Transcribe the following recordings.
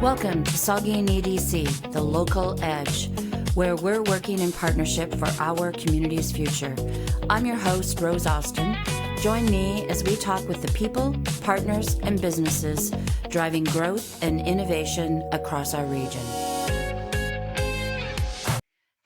Welcome to Saugeen EDC, the local edge, where we're working in partnership for our community's future. I'm your host, Rose Austin. Join me as we talk with the people, partners, and businesses driving growth and innovation across our region.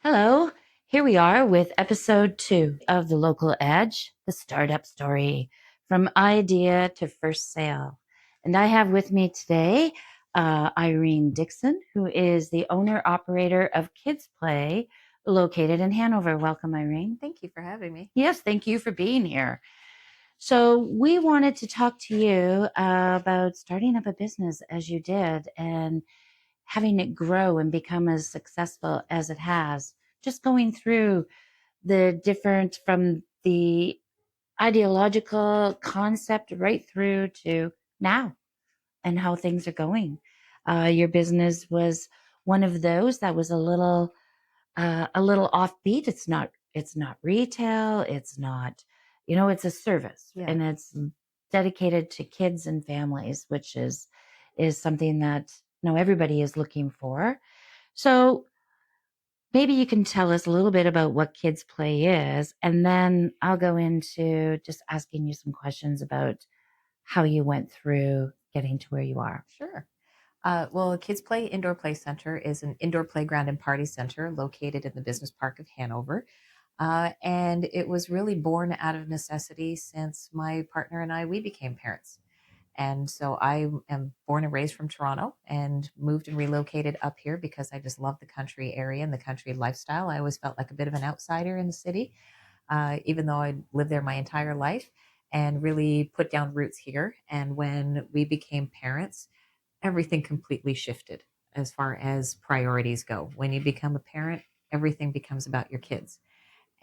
Hello, here we are with episode 2 of The Local Edge, the startup story, from idea to first sale. And I have with me today Irene Dixon, who is the owner-operator of Kids Play, located in Hanover. Welcome, Irene. Thank you for having me. Yes, thank you for being here. So we wanted to talk to you about starting up a business as you did and having it grow and become as successful as it has. Just going through the different, from the ideological concept right through to now and how things are going. Your business was one of those that was a little offbeat. It's not retail. It's not, it's a service, and it's dedicated to kids and families, which is something that everybody is looking for. So maybe you can tell us a little bit about what Kids Play is, and then I'll go into just asking you some questions about how you went through getting to where you are. Sure. Well, Kids Play Indoor Play Center is an indoor playground and party center located in the Business Park of Hanover. And it was really born out of necessity since my partner and we became parents. And so I am born and raised from Toronto and moved and relocated up here because I just love the country area and the country lifestyle. I always felt like a bit of an outsider in the city, even though I lived there my entire life, and really put down roots here. And when we became parents, everything completely shifted as far as priorities go. When you become a parent, everything becomes about your kids.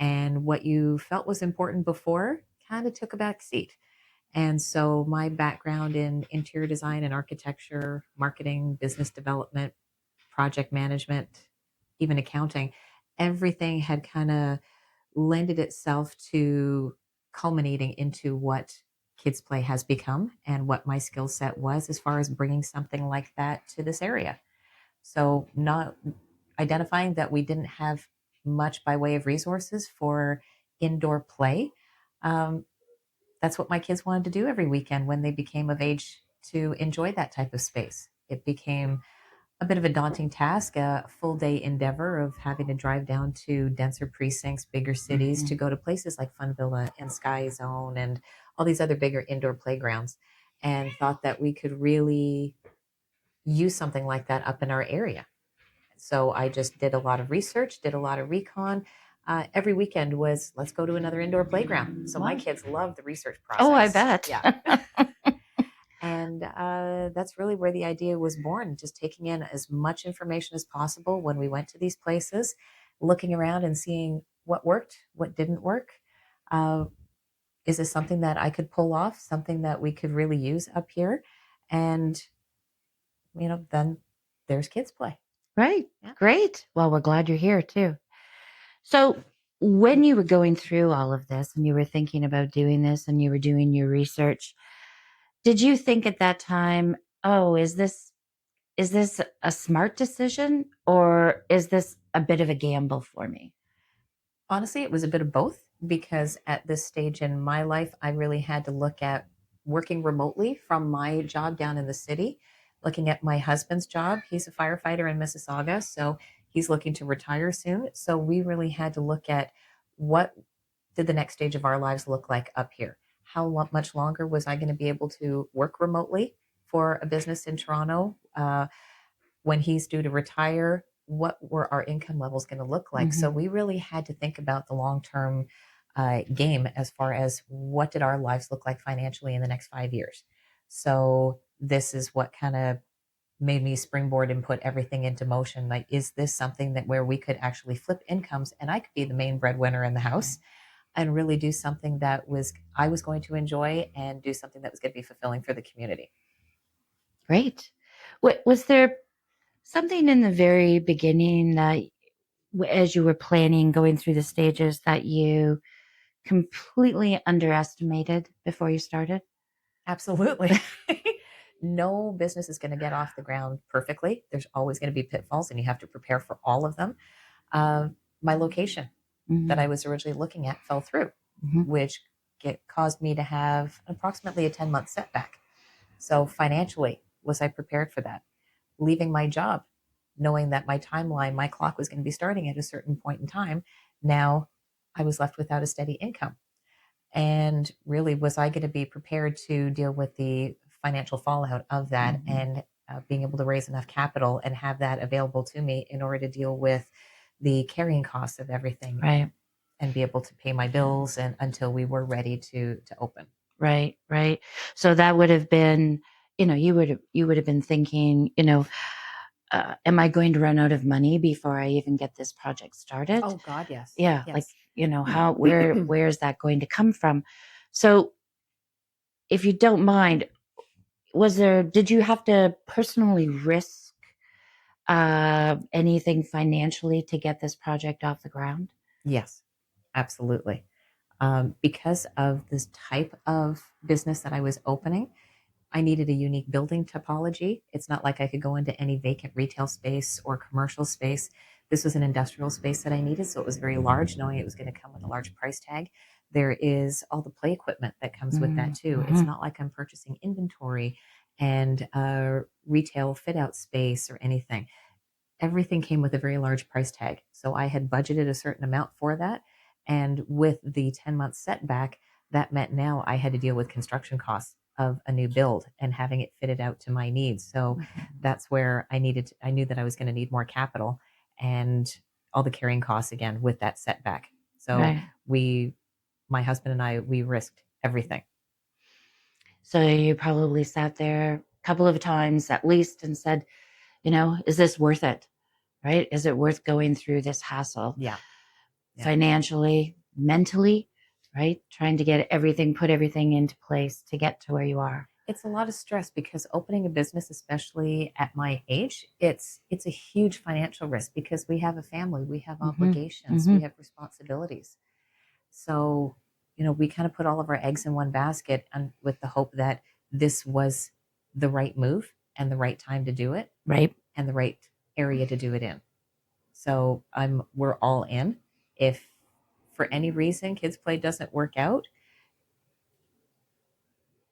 And what you felt was important before kind of took a back seat. And so my background in interior design and architecture, marketing, business development, project management, even accounting, everything had kind of lended itself to culminating into what Kids Play has become and what my skill set was as far as bringing something like that to this area. So not identifying that we didn't have much by way of resources for indoor play. That's what my kids wanted to do every weekend when they became of age to enjoy that type of space. It became a bit of a daunting task, a full day endeavor of having to drive down to denser precincts, bigger cities, to go to places like Fun Villa and Sky Zone and all these other bigger indoor playgrounds, and thought that we could really use something like that up in our area. So I just did a lot of research, did a lot of recon. Every weekend was, let's go to another indoor playground. So my kids love the research process. Oh, I bet. Yeah. And that's really where the idea was born, just taking in as much information as possible when we went to these places, looking around and seeing what worked, what didn't work. Is this something that I could pull off, something that we could really use up here? And, then there's Kids Play. Right. Yeah. Great. Well, we're glad you're here too. So when you were going through all of this and you were thinking about doing this and you were doing your research, did you think at that time, oh, is this a smart decision, or is this a bit of a gamble for me? Honestly, it was a bit of both, because at this stage in my life, I really had to look at working remotely from my job down in the city, looking at my husband's job. He's a firefighter in Mississauga, so he's looking to retire soon. So we really had to look at what did the next stage of our lives look like up here? How much longer was I going to be able to work remotely for a business in Toronto? When he's due to retire, what were our income levels going to look like? So we really had to think about the long-term game as far as what did our lives look like financially in the next 5 years. So this is what kind of made me springboard and put everything into motion. Like, is this something that where we could actually flip incomes and I could be the main breadwinner in the house and really do something that I was going to enjoy and do something that was going to be fulfilling for the community. Great. Was there something in the very beginning that, as you were planning, going through the stages, that you completely underestimated before you started? Absolutely. no business is going to get off the ground perfectly. There's always going to be pitfalls, and you have to prepare for all of them. Uh, my location that I Mhm. was originally looking at fell through, Mhm. which caused me to have approximately a 10-month setback. So financially, was I prepared for that? Leaving my job, knowing that my timeline, my clock was going to be starting at a certain point in time. Now I was left without a steady income. And really, was I going to be prepared to deal with the financial fallout of that Mhm. and being able to raise enough capital and have that available to me in order to deal with the carrying costs of everything Right. and be able to pay my bills and until we were ready to open. Right. Right. So that would have been, you would have been thinking, am I going to run out of money before I even get this project started? Oh God, yes. Yeah, like, Yes. how where is that going to come from? So, if you don't mind, did you have to personally risk anything financially to get this project off the ground? Yes, absolutely. Because of this type of business that I was opening, I needed a unique building topology. It's not like I could go into any vacant retail space or commercial space. This was an industrial space that I needed, so it was very large, knowing it was going to come with a large price tag. There is all the play equipment that comes with that too. It's Mm-hmm. not like I'm purchasing inventory and retail fit out space or anything. Everything came with a very large price tag. So I had budgeted a certain amount for that. And with the 10-month setback, that meant now I had to deal with construction costs of a new build and having it fitted out to my needs. So that's where I knew that I was going to need more capital and all the carrying costs again with that setback. So Right. we, my husband and I, we risked everything. So you probably sat there a couple of times at least and said, is this worth it? Right? Is it worth going through this hassle Yeah. Yeah. financially, mentally, right? Trying to put everything into place to get to where you are. It's a lot of stress because opening a business, especially at my age, it's a huge financial risk because we have a family, we have Mm-hmm. obligations, Mm-hmm. we have responsibilities. So, we kind of put all of our eggs in one basket and with the hope that this was the right move and the right time to do it Right. and the right area to do it in. So we're all in. If for any reason kids play doesn't work out,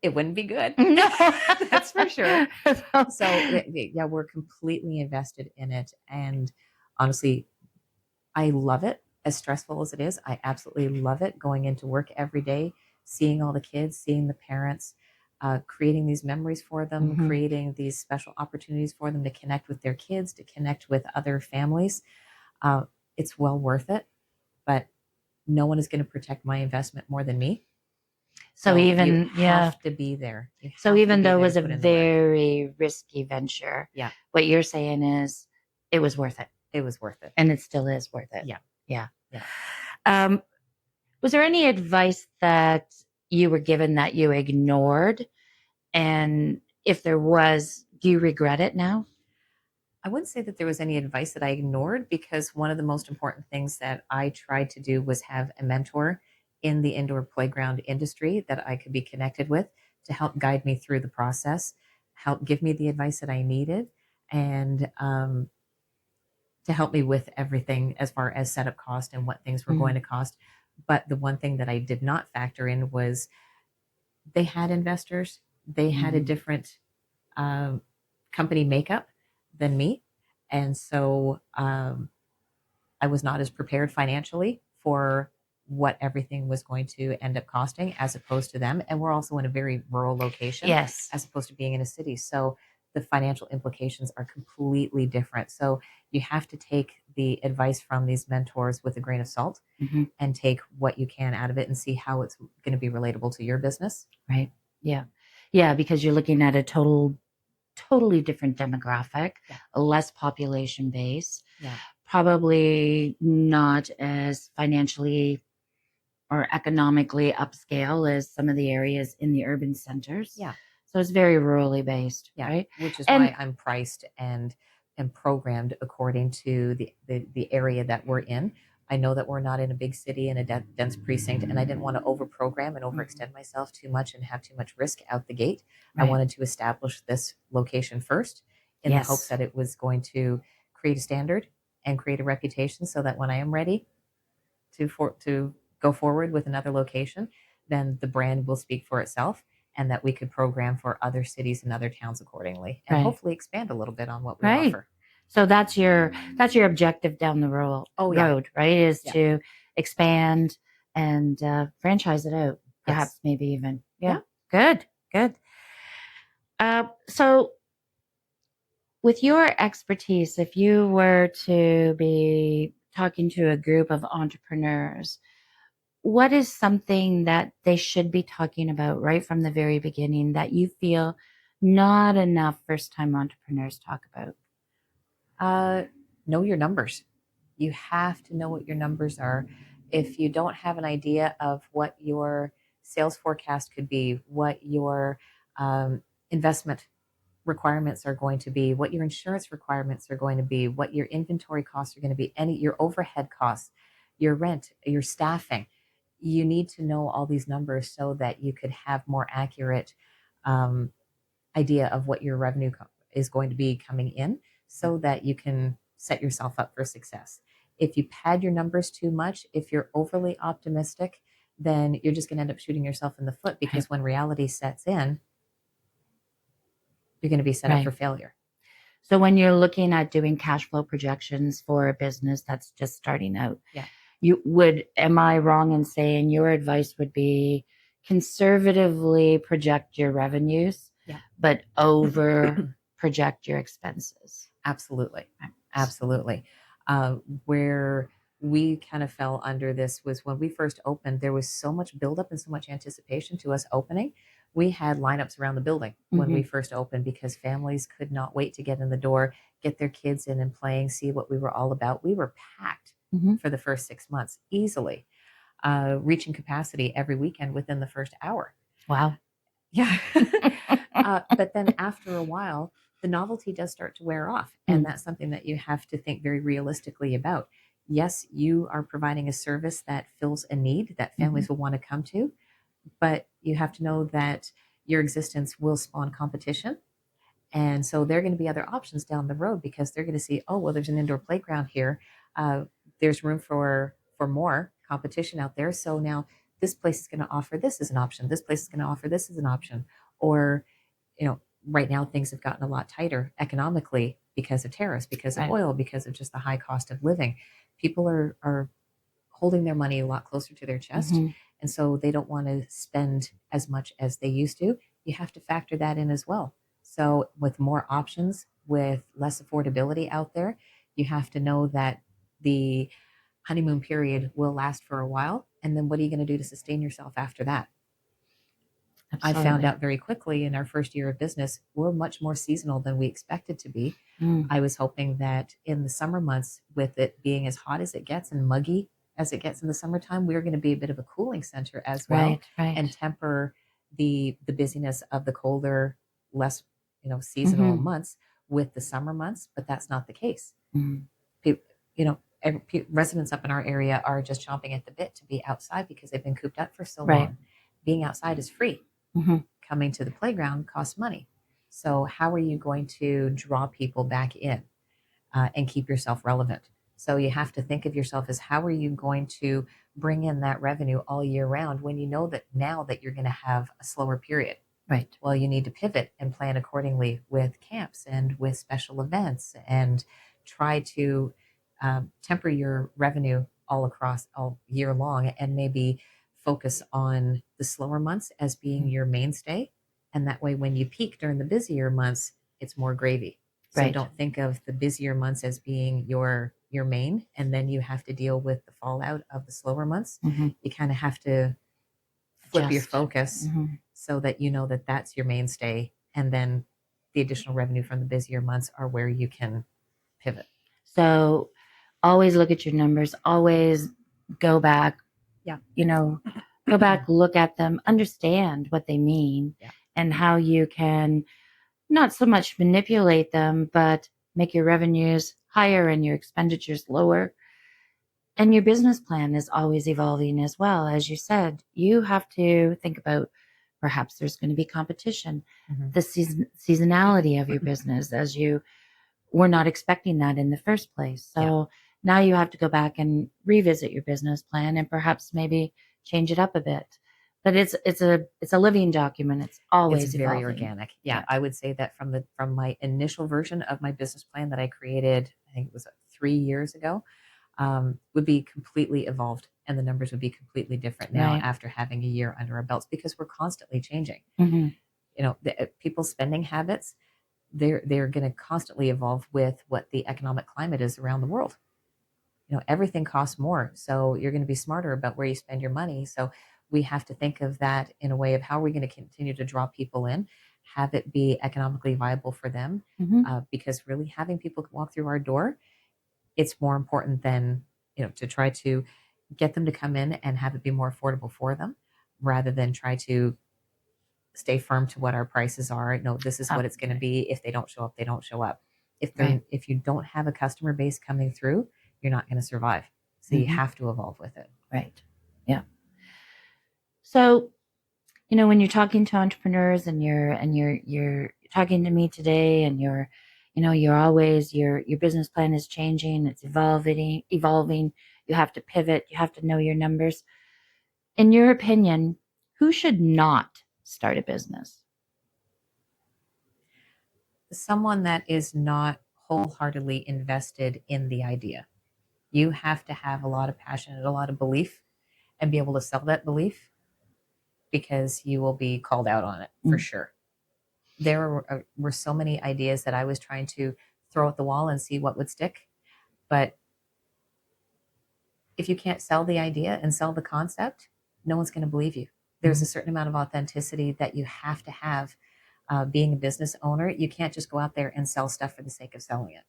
it wouldn't be good. No. That's for sure. So yeah, we're completely invested in it. And honestly, I love it. As stressful as it is, I absolutely love it going into work every day, seeing all the kids, seeing the parents, creating these memories for them, Mhm. creating these special opportunities for them to connect with their kids, to connect with other families. Uh, it's well worth it, but no one is going to protect my investment more than me. So So you even yeah. have to be there. You So have to even be though it there to was a put in the work. very risky venture, Yeah, what you're saying is it was worth it, it was worth it. and it still is worth it. Yeah, Yeah. yeah. Um, was there any advice that you were given that you ignored? And if there was, do you regret it now? I wouldn't say that there was any advice that I ignored because one of the most important things that I tried to do was have a mentor in the indoor playground industry that I could be connected with to help guide me through the process, help give me the advice that I needed, and to help me with everything as far as setup cost and what things were going Mm. to cost. But the one thing that I did not factor in was they had investors, they had a Mm. different um, company makeup than me. And so I was not as prepared financially for what everything was going to end up costing as opposed to them. And we're also in a very rural location Yes. as opposed to being in a city. So the financial implications are completely different. So you have to take the advice from these mentors with a grain of salt Hmm. and take what you can out of it and see how it's going to be relatable to your business. Right. Yeah. Yeah, because you're looking at a totally different demographic, Yeah. a less population base, Yeah. probably not as financially or economically upscale as some of the areas in the urban centers. Yeah. So it's very rurally based, Yeah, right? which is And why I'm priced and programmed according to the area that we're in. I know that we're not in a big city in a dense precinct, and I didn't want to overprogram and Mhm. overextend myself too much and have too much risk out the gate. I Right. wanted to establish this location first in the hopes Yes. that it was going to create a standard and create a reputation so that when I am ready to go forward with another location, then the brand will speak for itself and that we could program for other cities and other towns accordingly and Right. hopefully expand a little bit on what we Right. offer. So that's your objective down the Oh yeah. road, right? Is Yeah. to expand and franchise it out, Yes. perhaps maybe even. Yeah. Yeah. Good. Good. So with your expertise, if you were to be talking to a group of entrepreneurs, what is something that they should be talking about right from the very beginning that you feel not enough first time entrepreneurs talk about? Uh, know your numbers. You have to know what your numbers are. If you don't have an idea of what your sales forecast could be, what your investment requirements are going to be, what your insurance requirements are going to be, what your inventory costs are going to be, any your overhead costs, your rent, your staffing. You need to know all these numbers so that you could have more accurate um, idea of what your revenue is going to be coming in so that you can set yourself up for success. If you pad your numbers too much, if you're overly optimistic, then you're just going to end up shooting yourself in the foot Right. because when reality sets in, you're going to be set up for Right. failure. So when you're looking at doing cash flow projections for a business that's just starting out, Yeah. am I wrong in saying your advice would be conservatively project your revenues, Yeah. but over project your expenses? Absolutely. Right. Absolutely. Where we kind of fell under this was when we first opened, there was so much buildup and so much anticipation to us opening. We had lineups around the building when we Mhm. first opened because families could not wait to get in the door, get their kids in and playing, see what we were all about. We were packed Mhm. for the first 6 months easily, reaching capacity every weekend within the first hour. Wow. Yeah. But then after a while, the novelty does start to wear off. And Mm. that's something that you have to think very realistically about. Yes, you are providing a service that fills a need that Mhm. families will want to come to, but you have to know that your existence will spawn competition. And so there are going to be other options down the road because they're going to see, oh, well, there's an indoor playground here. There's room for more competition out there. So now this place is going to offer this as an option. This place is going to offer this as an option. Or, you know, right now things have gotten a lot tighter economically because of tariffs, because of Right. oil, because of just the high cost of living. People are holding their money a lot closer to their chest. Mhm. And so they don't want to spend as much as they used to. You have to factor that in as well. So, with more options, with less affordability out there, you have to know that the honeymoon period will last for a while. And then what are you going to do to sustain yourself after that? I found Absolutely. out very quickly in our first year of business, we're much more seasonal than we expected to be. Mm. I was hoping that in the summer months, with it being as hot as it gets and muggy as it gets in the summertime, we are going to be a bit of a cooling center as well Right. Right. and temper the busyness of the colder, less seasonal Mhm. months with the summer months. But that's not the case. Mhm. Pe- Residents up in our area are just chomping at the bit to be outside because they've been cooped up for so Right. long. Being outside is free. Mhm. Coming to the playground costs money. So, how are you going to draw people back in and keep yourself relevant? So, you have to think of yourself as how are you going to bring in that revenue all year round when you know that now that you're going to have a slower period? Right. Well, you need to pivot and plan accordingly with camps and with special events and try to temper your revenue all across all year long and maybe focus on the slower months as being Mm. your mainstay. And that way, when you peak during the busier months, it's more gravy. So Right. don't think of the busier months as being your main, and then you have to deal with the fallout of the slower months. Mhm. You kind of have to flip your Adjust. focus Mhm. so that you know that that's your mainstay and then the additional revenue from the busier months are where you can pivot. So always look at your numbers, always go back, Yeah. you know, go back, look at them, understand what they mean Yeah. and how you can not so much manipulate them, but make your revenues higher and your expenditures lower And your business plan is always evolving as well. As you said, you have to think about perhaps there's going to be competition, Mhm. the seasonality of your business, as you were not expecting that in the first place. Yeah, So now you have to go back and revisit your business plan and perhaps maybe change it up a bit. But it's a living document. It's it's always very evolving. organic. Yeah, Yeah. I would say that from my initial version of my business plan that I created, I think it was 3 years ago, would be completely evolved, and the numbers would be completely different now Right. after having a year under our belts because we're constantly changing. Hmm. People's spending habits, they're going to constantly evolve with what the economic climate is around the world. Everything costs more, so you're going to be smarter about where you spend your money. So we have to think of that in a way of how we're going to continue to draw people in, have it be economically viable for them, Hmm. because really having people walk through our door, it's more important than to try to get them to come in and have it be more affordable for them, rather than try to stay firm to what our prices are. No, this is Oh, what it's going to be. If they don't show up, they don't show up. right. If you don't have a customer base coming through, you're not going to survive. So you Hmm. have to evolve with it. Right. Yeah. So, when you're talking to entrepreneurs and you're talking to me today and you're always your business plan is changing, it's evolving. You have to pivot, you have to know your numbers. In your opinion, who should not start a business? Someone that is not wholeheartedly invested in the idea. You have to have a lot of passion and a lot of belief and be able to sell that belief, because you will be called out on it for Mm, sure. There were so many ideas that I was trying to throw at the wall and see what would stick. But if you can't sell the idea and sell the concept, no one's going to believe you. There's a mhm, certain amount of authenticity that you have to have, being a business owner. You can't just go out there and sell stuff for the sake of selling it.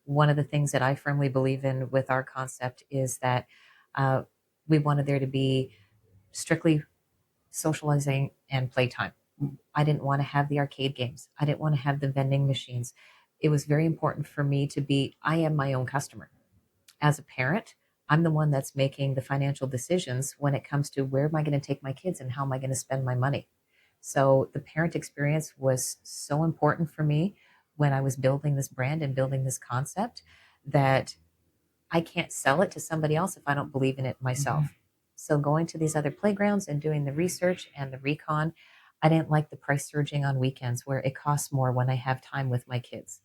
One of the things that I firmly believe in with our concept is that uh, we wanted there to be strictly socializing and playtime. mm, I didn't want to have the arcade games. I didn't want to have the vending machines. It was very important for me to be, I am my own customer. As a parent, I'm the one that's making the financial decisions when it comes to where am I going to take my kids and how am I going to spend my money. So the parent experience was so important for me when I was building this brand and building this concept, that I can't sell it to somebody else if I don't believe in it mhm, myself. So going to these other playgrounds and doing the research and the recon, I didn't like the price surging on weekends where it costs more when I have time with my kids,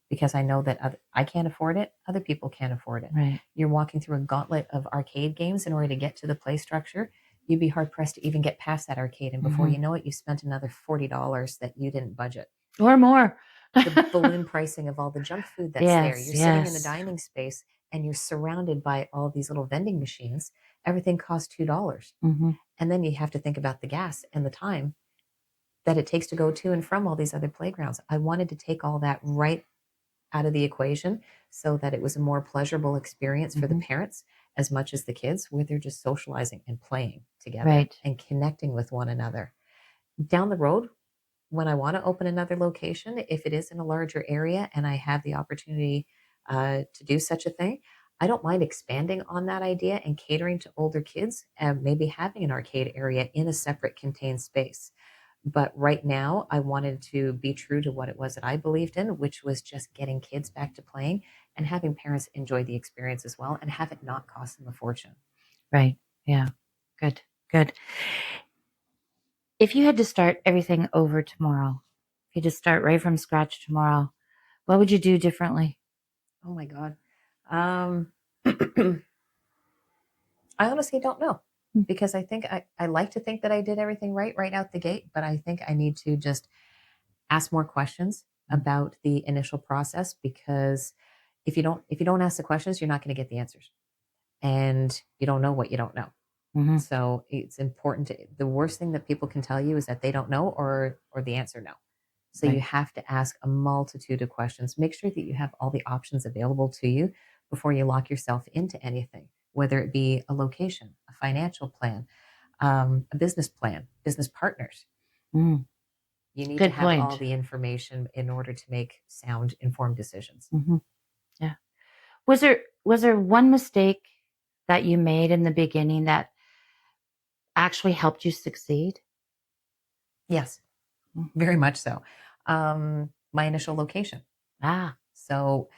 because I know that I can't afford it, other people can't afford it. right. You're walking through a gauntlet of arcade games in order to get to the play structure. You'd be hard pressed to even get past that arcade. And before Hmm. you know it, you spent another $40 that you didn't budget. Or more. The balloon pricing of all the junk food that's there. Yes, You're sitting in the yes. dining space and you're surrounded by all these little vending machines. Everything costs $2. Hmm. And then you have to think about the gas and the time that it takes to go to and from all these other playgrounds. I wanted to take all that right out of the equation so that it was a more pleasurable experience for the Hmm. parents as much as the kids, where they're just socializing and playing together Right. and connecting with one another. Down the road, when I want to open another location, if it is in a larger area and I have the opportunity to do such a thing, I don't mind expanding on that idea and catering to older kids and maybe having an arcade area in a separate contained space. But right now, I wanted to be true to what it was that I believed in, which was just getting kids back to playing and having parents enjoy the experience as well and have it not cost them a fortune. Right. Yeah. Good. Good. If you had to start everything over tomorrow, if you had to start right from scratch tomorrow, what would you do differently? Oh my God. Um, I honestly don't know, Mm, because I think I like to think that I did everything right out the gate, but I think I need to just ask more questions mm, about the initial process, because if you don't ask the questions, you're not going to get the answers, and you don't know what you don't know. mhm, So it's important to, the worst thing that people can tell you is that they don't know, or the answer no. So you right. have to ask a multitude of questions. Make sure that you have all the options available to you before you lock yourself into anything, whether it be a location, a financial plan, a business plan, business partners. Mm, You need to good have all point. the information in order to make informed decisions. Hmm. Yeah. Was there one mistake that you made in the beginning that actually helped you succeed? Yes, Mm. very much so. My initial location. Ah, So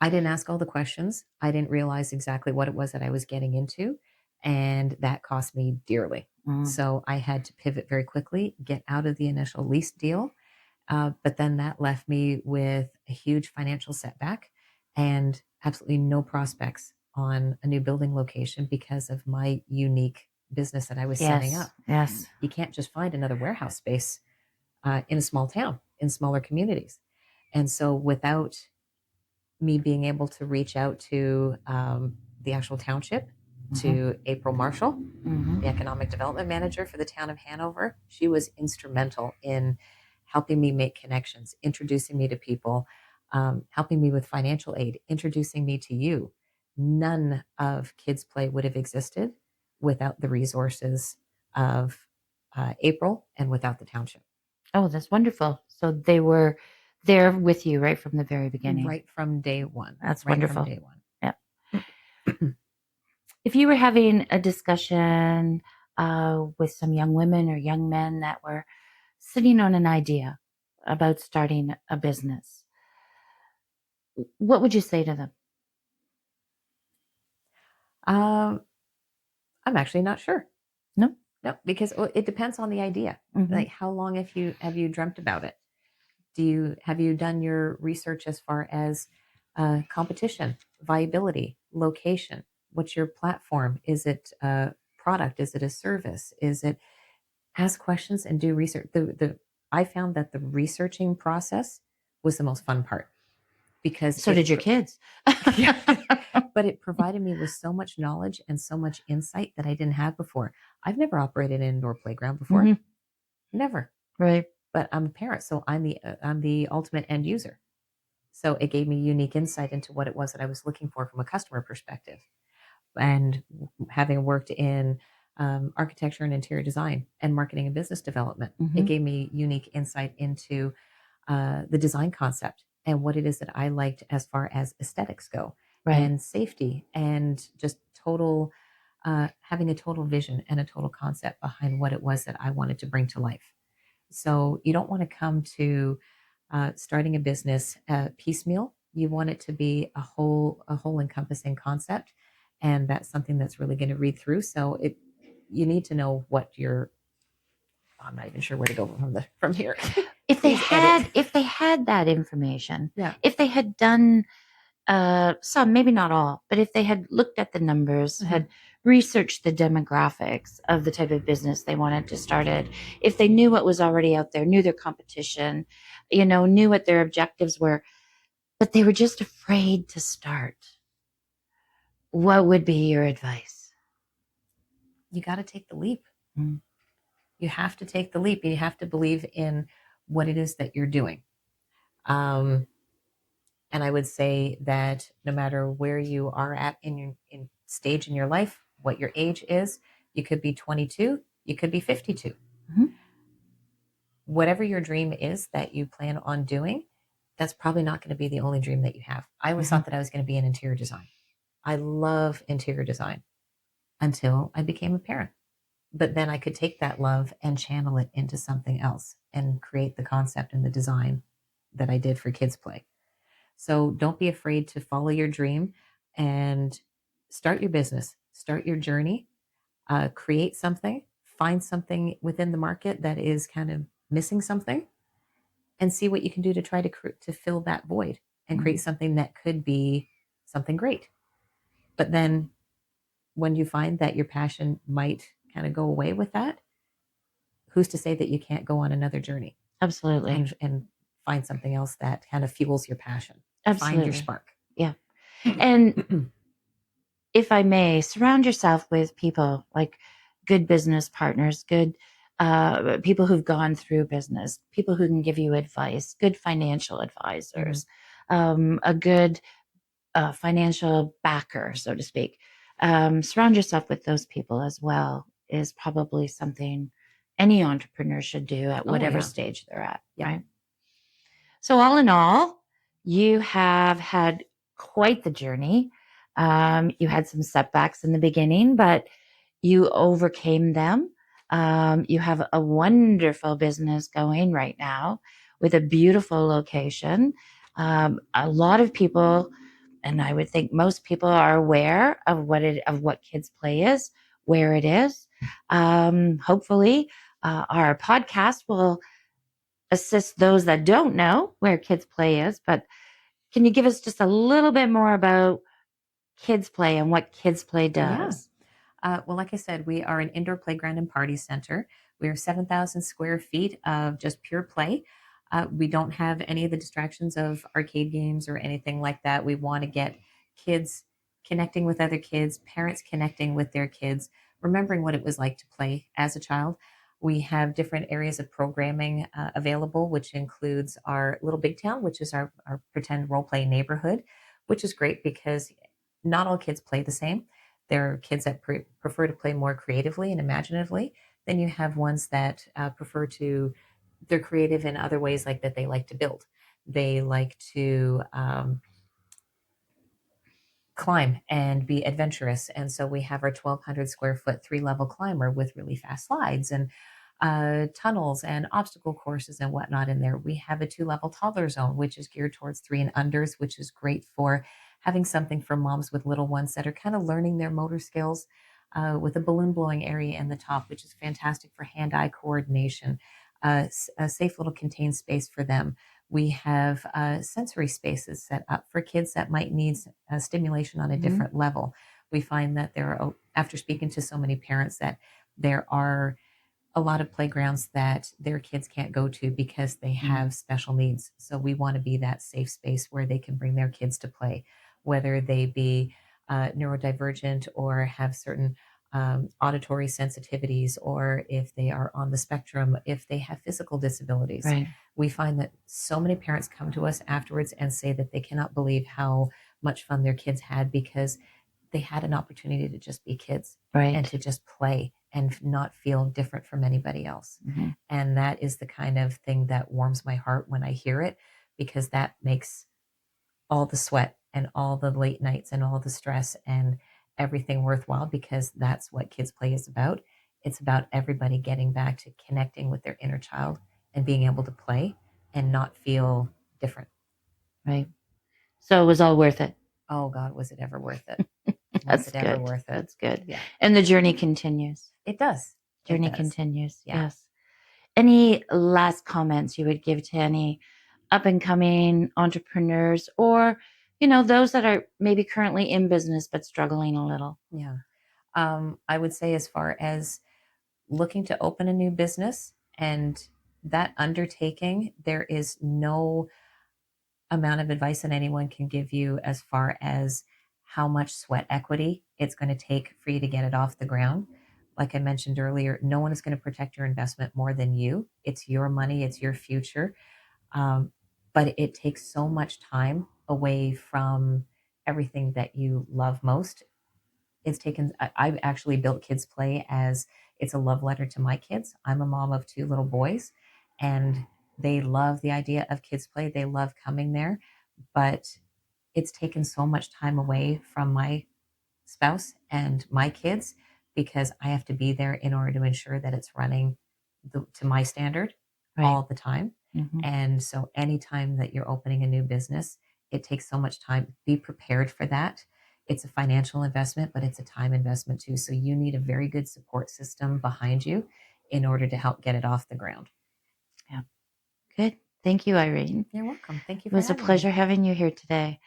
I didn't ask all the questions. I didn't realize exactly what it was that I was getting into, and that cost me dearly. mm, So I had to pivot very quickly, get out of the initial lease deal. But then that left me with a huge financial setback and absolutely no prospects on a new building location because of my unique business that I was setting yes, up. yes. You can't just find another warehouse space in a small town, in smaller communities. And so without me being able to reach out to the actual township, Mm-hmm, to April Marshall, the mm-hmm. economic development manager for the town of Hanover. She was instrumental in helping me make connections, introducing me to people, helping me with financial aid, introducing me to you. None of Kids Play would have existed without the resources of April and without the township. Oh, that's wonderful. So they were there with you right from the very beginning. Right from day one. That's Right from wonderful. day Yeah. one. If you were having a discussion with some young women or young men that were sitting on an idea about starting a business, what would you say to them? um, I'm actually not sure. No. No, because it depends on the idea. Mm-hmm. Like, how long have you dreamt about it? Have you done your research as far as competition, viability, location? What's your platform? Is it a product? Is it a service? Is it ask questions and do research? The I found that the researching process was the most fun part because So did your kids. yeah, but it provided me with so much knowledge and so much insight that I didn't have before. I've never operated an indoor playground before, Hmm. never. Right. But I'm a parent, so I'm the ultimate end user. So it gave me unique insight into what it was that I was looking for from a customer perspective. And having worked in architecture and interior design and marketing and business development, it Hmm. gave me unique insight into the design concept and what it is that I liked as far as aesthetics go Right. and safety and just total having a total vision and a total concept behind what it was that I wanted to bring to life. So you don't want to come to starting a business piecemeal. You want it to be a whole encompassing concept, and that's something that's really going to read through. So you need to know what you're. I'm not even sure where to go from here. If they Please edit. had, if they had that information, Yeah. if they had done some, maybe not all, but if they had looked at the numbers, Mhm. had researched the demographics of the type of business they wanted to start it, if they knew what was already out there, knew their competition, knew what their objectives were, but they were just afraid to start, what would be your advice? You got to take the leap. Mm. You have to take the leap. You have to believe in what it is that you're doing. Um, And I would say that no matter where you are at in your in stage in your life, what your age is, you could be 22, you could be 52. Mhm. Whatever your dream is that you plan on doing, that's probably not going to be the only dream that you have. I always Mhm. thought that I was going to be in interior design. I love interior design until I became a parent. But then I could take that love and channel it into something else and create the concept and the design that I did for Kids Play. So don't be afraid to follow your dream and start your business, start your journey, create something, find something within the market that is kind of missing something, and see what you can do to try to fill that void and create Mhm. something that could be something great. But then when you find that your passion might kind of go away with that, who's to say that you can't go on another journey Absolutely. and find something else that kind of fuels your passion? Find your Absolutely. spark. Yeah. And if I may, surround yourself with people like good business partners, good people who've gone through business, people who can give you advice, good financial Mhm. advisors, a good financial backer, so to speak. Surround yourself with those people as well is probably something any entrepreneur should do at Oh whatever yeah. stage they're at, Yeah. right? So, all in all, you have had quite the journey. You had some setbacks in the beginning, but you overcame them. You have a wonderful business going right now with a beautiful location. A lot of people, and I would think most people, are aware of what Kids Play is, where it is. Hopefully, our podcast will assist those that don't know where Kids Play is. But can you give us just a little bit more about Kids Play and what Kids Play Yeah. does? Well, like I said, we are an indoor playground and party center. We are 7,000 square feet of just pure play. We don't have any of the distractions of arcade games or anything like that. We want to get kids connecting with other kids, parents connecting with their kids, remembering what it was like to play as a child. We have different areas of programming available, which includes our Little Big Town, which is our pretend role play neighborhood, which is great because not all kids play the same. There are kids that prefer to play more creatively and imaginatively. Then you have ones that they're creative in other ways, like that they like to build. They like to climb and be adventurous. And so we have our 1,200 square foot 3 level climber with really fast slides and tunnels and obstacle courses and whatnot in there. We have a 2 level toddler zone, which is geared towards 3 and unders, which is great for having something for moms with little ones that are kind of learning their motor skills. With a balloon blowing area in the top, which is fantastic for hand eye coordination, a safe little contained space for them. We have sensory spaces set up for kids that might need stimulation on a Mhm. different level. We find that after speaking to so many parents, that there are a lot of playgrounds that their kids can't go to because they Mm. have special needs. So we want to be that safe space where they can bring their kids to play, whether they be neurodivergent or have certain auditory sensitivities, or if they are on the spectrum, if they have physical disabilities. Right, We find that so many parents come to us afterwards and say that they cannot believe how much fun their kids had because they had an opportunity to just be kids and right. to just play and not feel different from anybody else. Mhm. And that is the kind of thing that warms my heart when I hear it, because that makes all the sweat and all the late nights and all the stress and everything worthwhile, because that's what Kids Play is about. It's about everybody getting back to connecting with their inner child and being able to play and not feel different. Right. So it was all worth it. Oh God, was it ever worth it? Was That's it ever good. worth it? That's good. Yeah, And the journey continues. it does. It Journey does. continues. Yeah. Yes. Any last comments you would give to any up and coming entrepreneurs, or, those that are maybe currently in business but struggling a little? Yeah. I would say, as far as looking to open a new business and that undertaking, there is no amount of advice that anyone can give you as far as how much sweat equity it's going to take for you to get it off the ground. Like I mentioned earlier, no one is going to protect your investment more than you. It's your money, it's your future. Um, but it takes so much time away from everything that you love most. I've actually built Kids Play as it's a love letter to my kids. I'm a mom of 2 little boys, and they love the idea of Kids Play. They love coming there, but it's taken so much time away from my spouse and my kids because I have to be there in order to ensure that it's running to my standard Right. all the time. Hmm. And so, anytime that you're opening a new business, it takes so much time. Be prepared for that. It's a financial investment, but it's a time investment too. So, you need a very good support system behind you in order to help get it off the ground. Yeah. Good. Thank you, Irene. You're welcome. Thank you It for was a having me. pleasure having you here today.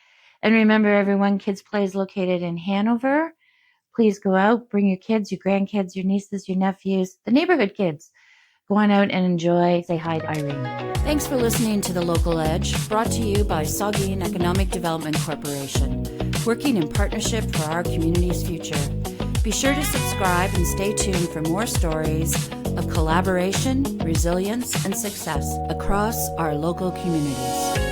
And remember, everyone, Kids Play is located in Hanover. Please go out, bring your kids, your grandkids, your nieces, your nephews, the neighborhood kids. Go on out and enjoy. Say hi to Irene. Thanks for listening to The Local Edge, brought to you by Saugeen Economic Development Corporation, working in partnership for our community's future. Be sure to subscribe and stay tuned for more stories of collaboration, resilience, and success across our local communities.